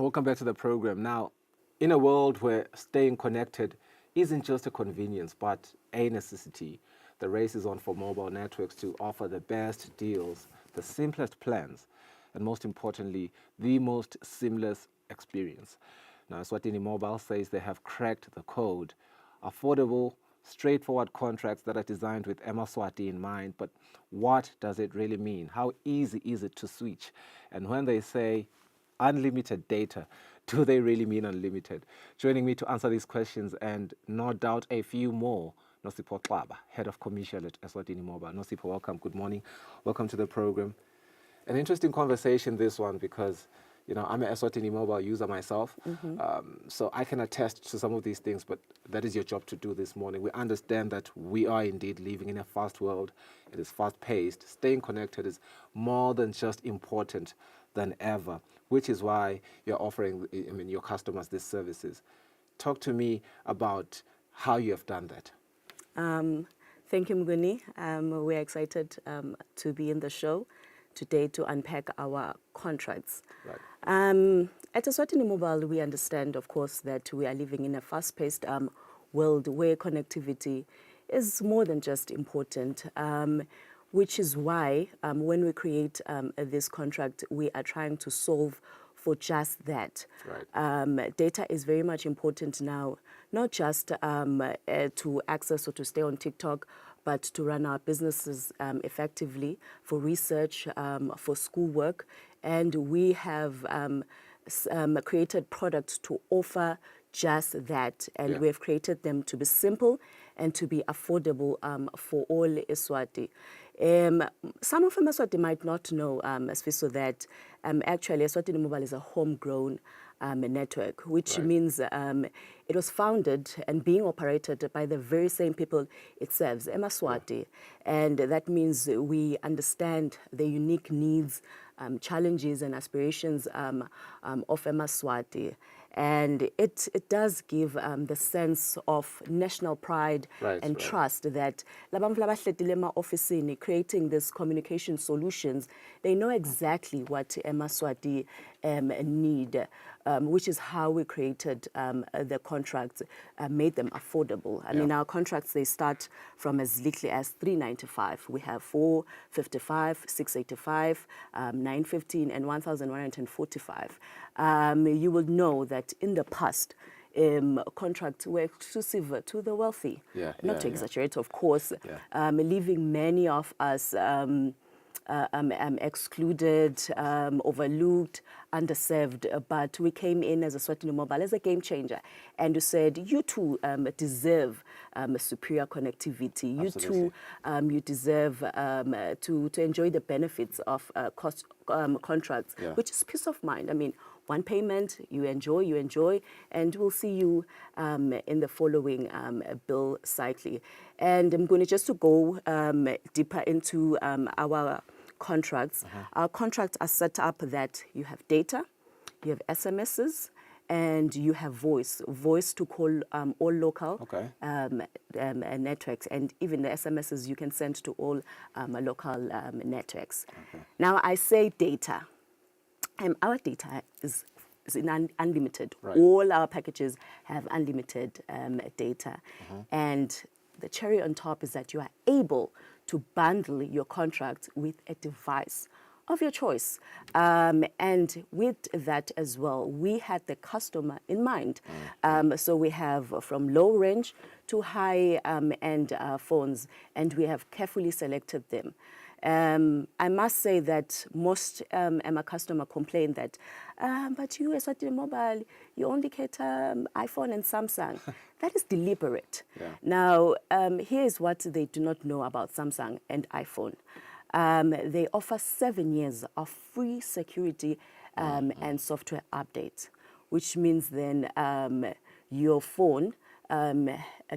Welcome back to the program. Now, in a world where staying connected isn't just a convenience, but a necessity, the race is on for mobile networks to offer the best deals, the simplest plans, and most importantly, the most seamless experience. Now, Eswatini Mobile says they have cracked the code. Affordable, straightforward contracts that are designed with Eswatini in mind. But what does it really mean? How easy is it to switch? And when they say unlimited data, do they really mean unlimited? Joining me to answer these questions and no doubt a few more, Nosipho Xaba, Head of Commercial at Eswatini Mobile. Nosipho, welcome. Good morning. Welcome to the program. An interesting conversation, this one, because I'm an Eswatini Mobile user myself, so I can attest to some of these things, but that is your job to do this morning. We understand that we are indeed living in a fast world. It is fast-paced. Staying connected is more than just important than ever, which is why you're offering your customers these services. Talk to me about how you have done that. Thank you, Mguni. We're excited to be in the show today to unpack our contracts. Right. At Eswatini Mobile, we understand, of course, that we are living in a fast-paced world where connectivity is more than just important, which is why when we create this contract, we are trying to solve for just that. Right. Data is very much important now, not just to access or to stay on TikTok, but to run our businesses effectively, for research, for schoolwork. And we have created products to offer just that. And we have created them to be simple and to be affordable for all Eswati. Some of Eswati might not know, Sfiso, that actually Eswatini Mobile is a homegrown network, which means it was founded and being operated by the very same people it serves, Eswati. And that means we understand the unique needs, challenges and aspirations of Eswati. And it does give the sense of national pride and trust that office creating these communication solutions, they know exactly what Eswati need, which is how we created the contracts, made them affordable. I mean, our contracts, they start from as little as $395. We have $455, $685, $915, and $1,145. You will know that in the past, contracts were exclusive to the wealthy. Not to exaggerate, of course, leaving many of us excluded, overlooked, underserved, but we came in as Eswatini Mobile as a game changer, and you said, you too deserve superior connectivity. You too, you deserve to enjoy the benefits of contracts, which is peace of mind. I mean, one payment, you enjoy, and we'll see you in the following bill cycle. And I'm going just to go deeper into our contracts. Our contracts are set up that you have data, you have SMSs, and you have voice to call all local networks, and even the SMSs you can send to all local networks. Now I say data. Our data is unlimited. All our packages have unlimited data. And the cherry on top is that you are able to bundle your contract with a device of your choice. And with that as well, we had the customer in mind. So we have from low range to high end phones, and we have carefully selected them. I must say that most customer complain that, but you, Eswatini Mobile, you only cater iPhone and Samsung. That is deliberate. Now, here's what they do not know about Samsung and iPhone. They offer 7 years of free security and software updates, which means then your phone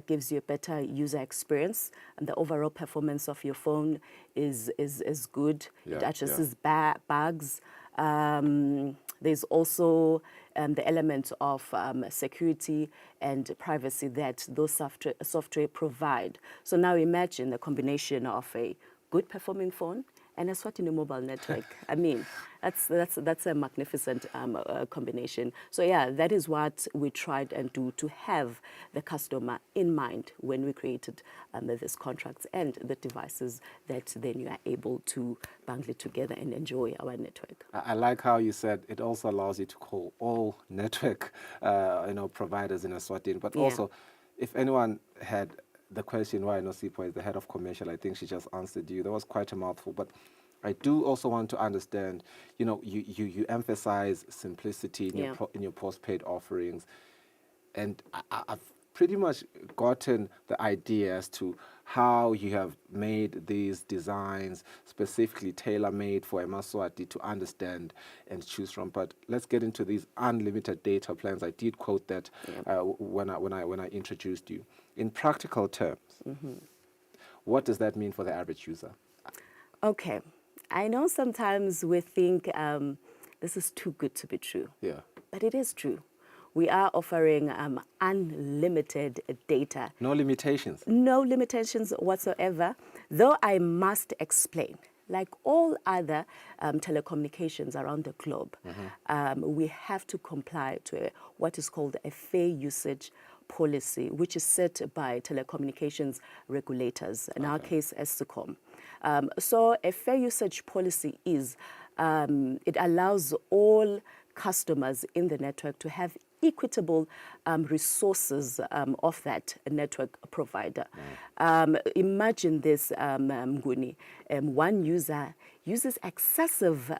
gives you a better user experience, and the overall performance of your phone is good. It addresses bugs. There's also the element of security and privacy that those software provide. So now imagine the combination of a good performing phone and Eswatini Mobile network. I mean, that's a magnificent combination. So yeah, that is what we tried and do to have the customer in mind when we created these contracts and the devices that then you are able to bundle it together and enjoy our network. I like how you said it also allows you to call all network providers in Eswatini, but Yeah. also if anyone had the question why Nosipo is the head of commercial, I think she just answered you. That was quite a mouthful, but I do also want to understand, you emphasize simplicity in Yeah. in your postpaid offerings, and I've pretty much gotten the idea as to how you have made these designs specifically tailor-made for Emaswati to understand and choose from. But let's get into these unlimited data plans. I did quote that when I introduced you. In practical terms, what does that mean for the average user? Okay. I know sometimes we think this is too good to be true. Yeah. But it is true. We are offering unlimited data. No limitations. No limitations whatsoever, though I must explain. Like all other telecommunications around the globe, we have to comply to what is called a fair usage policy, which is set by telecommunications regulators, in our case, Eswatini. So a fair usage policy is, it allows all customers in the network to have equitable resources of that network provider. Imagine this, Mguni. One user uses excessive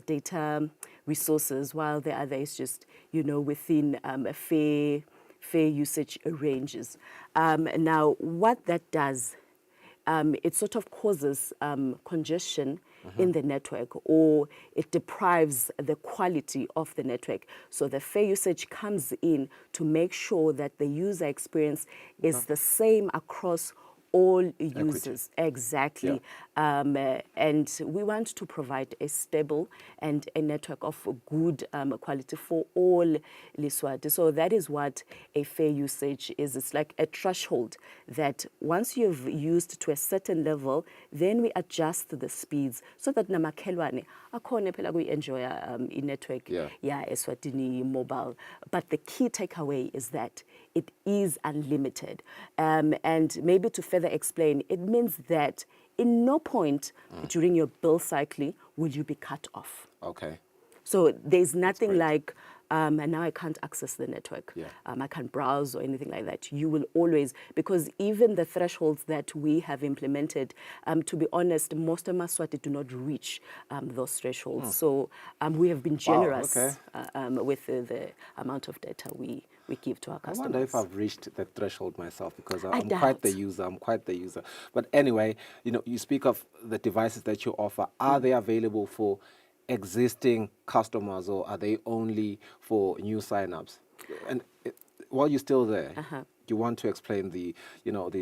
data resources while the other is just, within a fair usage ranges. Now, what that does, it sort of causes congestion in the network, or it deprives the quality of the network. So the fair usage comes in to make sure that the user experience is the same across all users. Exactly. And we want to provide a stable and a network of good quality for all Liswati. So that is what a fair usage is. It's like a threshold that once you've used to a certain level, then we adjust the speeds so that namakhelwane akhone phela kuyi-enjoy i-network Eswatini Mobile. But the key takeaway is that it is unlimited. And maybe to further explain, it means that in no point during your bill cycle will you be cut off. Okay. So there's nothing like, and now I can't access the network. Yeah. I can't browse or anything like that. You will always, because even the thresholds that we have implemented, to be honest, most of Maswati do not reach those thresholds. So we have been generous with the amount of data we give to our customers. I wonder if I've reached the threshold myself, because I'm doubt. quite the user. But anyway, you speak of the devices that you offer. Are they available for existing customers, or are they only for new signups? And while you're still there, you want to explain the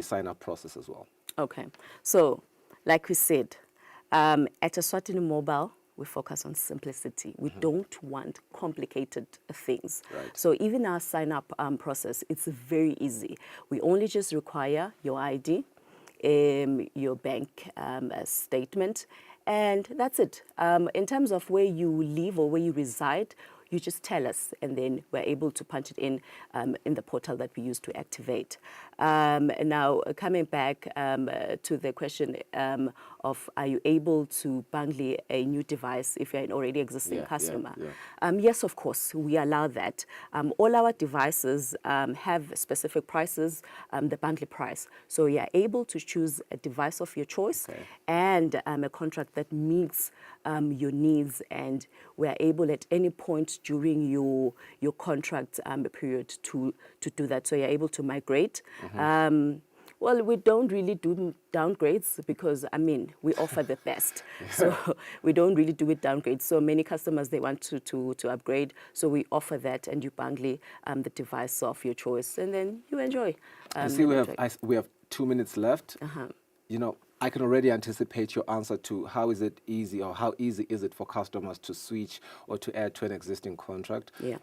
sign-up process as well. Okay. So, like we said, at Eswatini Mobile, we focus on simplicity. We don't want complicated things. Right. So even our sign-up process, it's very easy. We only just require your ID, your bank statement, and that's it. In terms of where you live or where you reside, you just tell us, and then we're able to punch it in the portal that we use to activate. Now, coming back to the question of are you able to bundle a new device if you're an already existing customer? Yes, of course, we allow that. All our devices have specific prices, the bundle price. So you're able to choose a device of your choice and a contract that meets your needs, and we're able at any point during your contract period to do that. So you're able to migrate. Well, we don't really do downgrades because, we offer the best. So we don't really do it downgrades. So many customers, they want to upgrade. So we offer that, and you bundle the device of your choice, and then you enjoy. I see we have 2 minutes left. I can already anticipate your answer to how easy is it for customers to switch or to add to an existing contract. Yeah.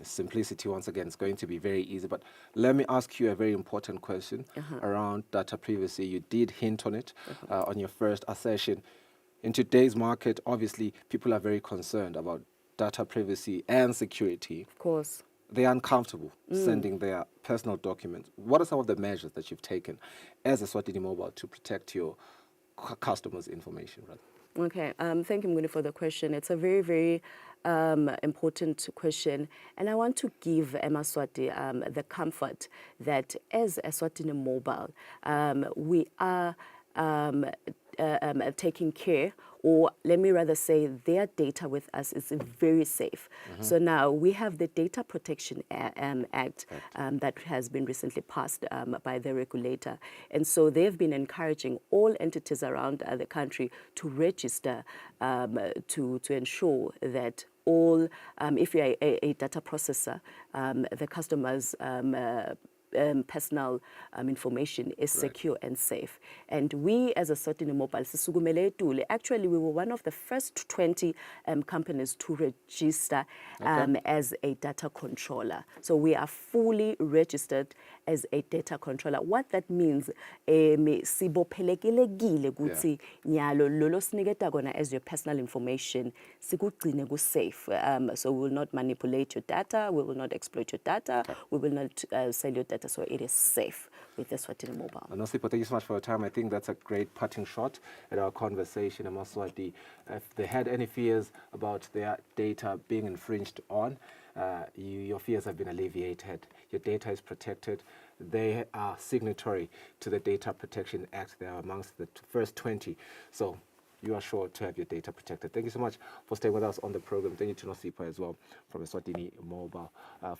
Simplicity, once again, is going to be very easy. But let me ask you a very important question around data privacy. You did hint on it on your first assertion. In today's market, obviously, people are very concerned about data privacy and security. Of course. They're uncomfortable sending their personal documents. What are some of the measures that you've taken as a Eswatini Mobile to protect your customers' information? Rather? Okay, thank you, Mguni, for the question. It's a very, very important question. And I want to give Swati the comfort that as Eswatini Mobile, we are taking care, or let me rather say their data with us is very safe. So now we have the Data Protection Act that has been recently passed by the regulator. And so they've been encouraging all entities around the country to register to ensure that all, if you're a data processor, the customer's personal information is secure and safe. And we as a Eswatini Mobile, actually we were one of the first 20 companies to register as a data controller. So we are fully registered as a data controller. What that means, sibophelekile ukuthi nyalo lolo siniketa kona as your personal information, sikugcine ku-safe. So we will not manipulate your data, we will not exploit your data, we will not sell your data, so it is safe with the Eswatini Mobile. Nosipo, thank you so much for your time. I think that's a great parting shot at our conversation. Maswati, if they had any fears about their data being infringed on, your fears have been alleviated. Your data is protected. They are signatory to the Data Protection Act. They are amongst the first 20. So you are sure to have your data protected. Thank you so much for staying with us on the program. Thank you to Nosipo as well from Eswatini Mobile for